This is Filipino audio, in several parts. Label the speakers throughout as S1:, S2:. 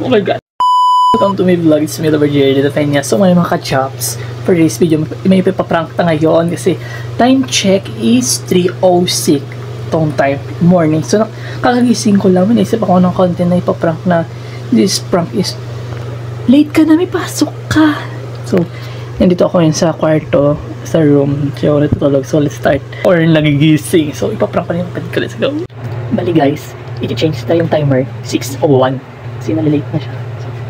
S1: Oh my god. Welcome to my vlog. It's me, Lover Jerry de Peña. So mga ka-chops, for this video, may ipaprank ta ngayon kasi time check is 3:06 tong time, morning. So kakagising ko lang, naisip ako ng content na ipaprank na this prank is late ka na, may pasok ka. So, nandito ako yun sa kwarto, sa room. So, natutulog. So, let's start. Or nagigising. So, ipaprank ko na yung kapatid ko. Let's go. Bali guys, i-change tayo yung timer. 6:01. Kasi nalilate na siya.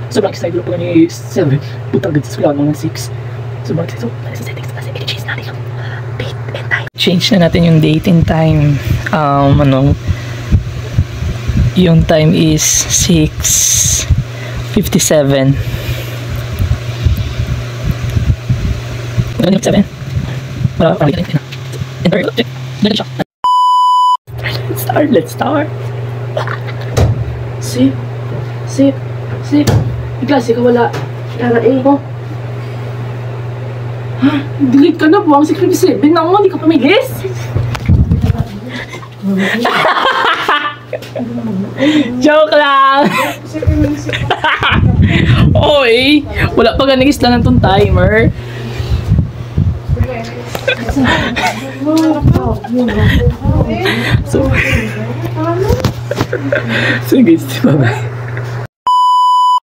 S1: Sobrang excited po ni 7. Putang ganda sa kailangan mga 6. Sobrang excited. So, nasa settings kasi i-change natin yung date and time. Change na natin yung date and time. Yung time is 6:57. 7. Let's start. Sip. Yung klase ka wala. Kala oh. Ha? Delete ka na po. Ang 6:57 na ako. Hindi ka pamilis. Joke lang. Oy. Wala pa ganang isla ng tong timer. So guys, bye-bye.